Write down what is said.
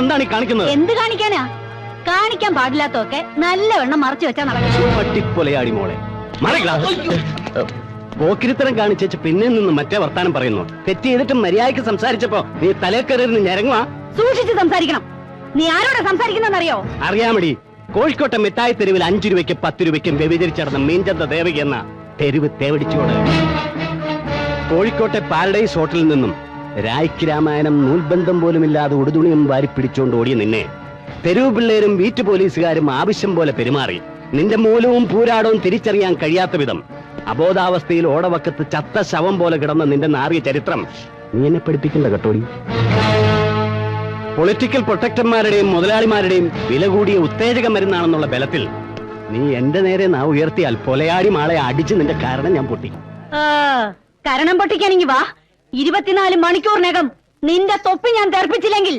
എന്താണ് ഈ കാണിക്കുന്നത്? എന്ത് കാണിക്കാനാ? കാണിക്കാൻ പാടില്ലാത്തൊക്കെ നല്ലവണ്ണം മറച്ചു വെച്ചാ നടക്കും. പട്ടിക്കൊലയാടി മോളെ, പോക്കിരിത്തരം കാണിച്ചു പിന്നെ നിന്ന് മറ്റേ വർത്താനം പറയുന്നു. തെറ്റ് ചെയ്തിട്ട് മര്യാദയ്ക്ക് സംസാരിച്ചപ്പോ നീ തലേക്കറിന്ന് ഞരങ്ങുവാ. സൂക്ഷിച്ച് സംസാരിക്കണം. നീ ആരോടാ സംസാരിക്കുന്നറിയോ? അറിയാമടി, കോഴിക്കോട്ടെ മിഠായി തെരുവിൽ 5 രൂപയ്ക്കും 10 രൂപയ്ക്കും വ്യഭിചരിച്ചടന്ന മീൻചന്ത ദേവകി എന്ന തെരുവ് തേവടിച്ചോട്. കോഴിക്കോട്ടെ പാരഡൈസ് ഹോട്ടലിൽ നിന്നും രായ്ക്ക് രാമായണം നൂൽബന്ധം പോലുമില്ലാതെ ഉടുതുണിയും വാരിപ്പിടിച്ചോണ്ട് ഓടിയ നിന്നെ തെരുവ് പിള്ളേരും വീട്ടു പോലീസുകാരും ആവശ്യം പോലെ പെരുമാറി. നിന്റെ മൂലവും പൂരാടവും തിരിച്ചറിയാൻ കഴിയാത്ത വിധം അബോധാവസ്ഥയിൽ ഓടവക്കത്ത് ചത്ത ശവം പോലെ കിടന്ന നിന്റെ നാറിയ ചരിത്രം നീ എന്നെ പഠിപ്പിക്കണ്ട കേട്ടോടി. പൊളിറ്റിക്കൽ പ്രൊട്ടക്ടർമാരുടെയും മുതലാളിമാരുടെയും വില കൂടിയ ഉത്തേജക മരുന്നാണെന്നുള്ള ബലത്തിൽ നീ എന്റെ നേരെ നാവ് ഉയർത്തിയാൽ കൊലയാടി മാളെ അടിച്ച് നിന്റെ കാരണം ഞാൻ പൊട്ടി. കരണം പൊട്ടിക്കാനെങ്കി വാ. 24 മണിക്കൂറിനകം നിന്റെ തൊപ്പി ഞാൻ തെറിപ്പിച്ചില്ലെങ്കിൽ